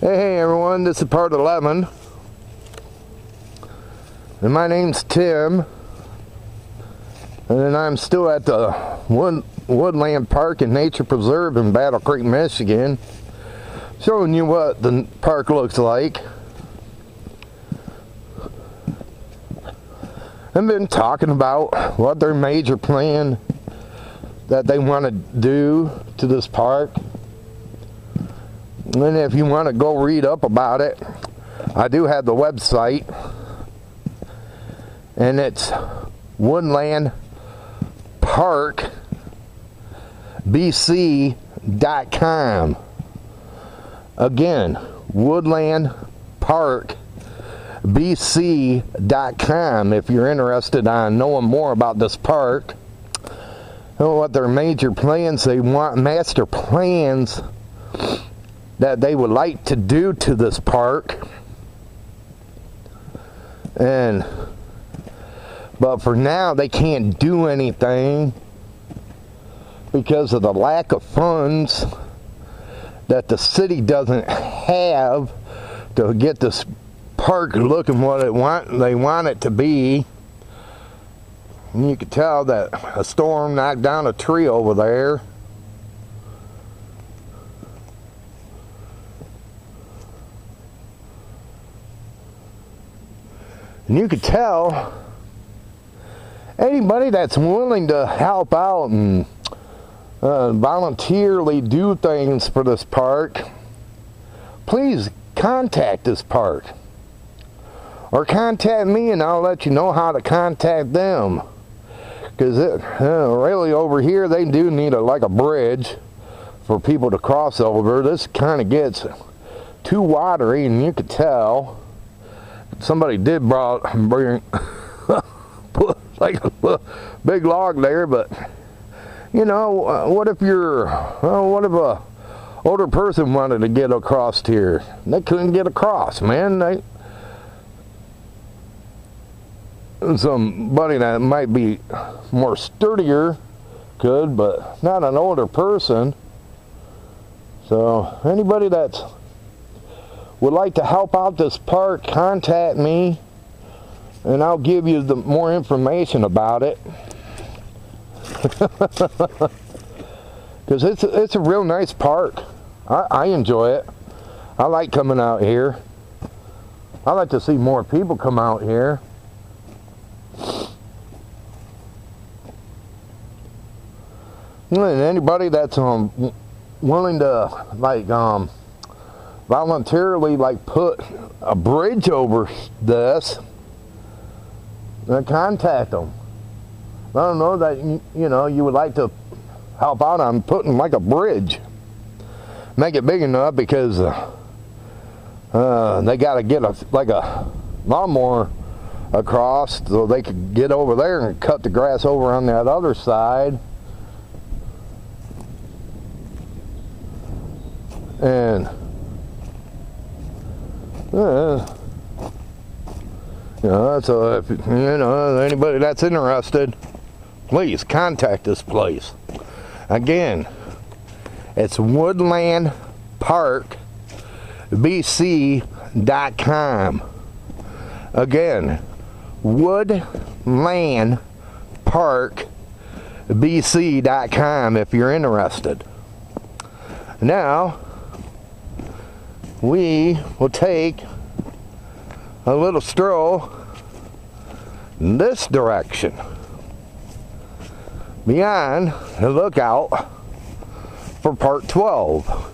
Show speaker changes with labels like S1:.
S1: Hey everyone, this is pt11, and my name's Tim, and I'm still at the Woodland Park and Nature Preserve in Battle Creek, Michigan, showing you what the park looks like. I've been talking about what their major plan that they want to do to this park. And if you want to go read up about it, I do have the website, and it's woodlandparkbc.com. Again, woodlandparkbc.com if you're interested on knowing more about this park and what their major plans they want, master plans that they would like to do to this park. But for now they can't do anything because of the lack of funds that the city doesn't have to get this park looking what they want it to be. And you can tell that a storm knocked down a tree over there. And you could tell anybody that's willing to help out and voluntarily do things for this park, please contact this park. Or contact me and I'll let you know how to contact them. Because really over here they do need like a bridge for people to cross over. This kind of gets too watery, and you could tell. Somebody did bring put like a big log there, but you know, what if what if a older person wanted to get across here? They couldn't get across, man. Somebody that might be more sturdier could, but not an older person. So anybody that's would like to help out this park, contact me and I'll give you the more information about it. Because it's a real nice park. I enjoy it. I like coming out here. I like to see more people come out here. And anybody that's willing to voluntarily put a bridge over this, then contact them. Let them know that you would like to help out on putting like a bridge. Make it big enough because they got to get a lawnmower across so they could get over there and cut the grass over on that other side. And so if anybody that's interested, please contact this place. Again, it's woodlandparkbc.com. Again, woodlandparkbc.com if you're interested. Now we will take a little stroll in this direction beyond the lookout for part 12.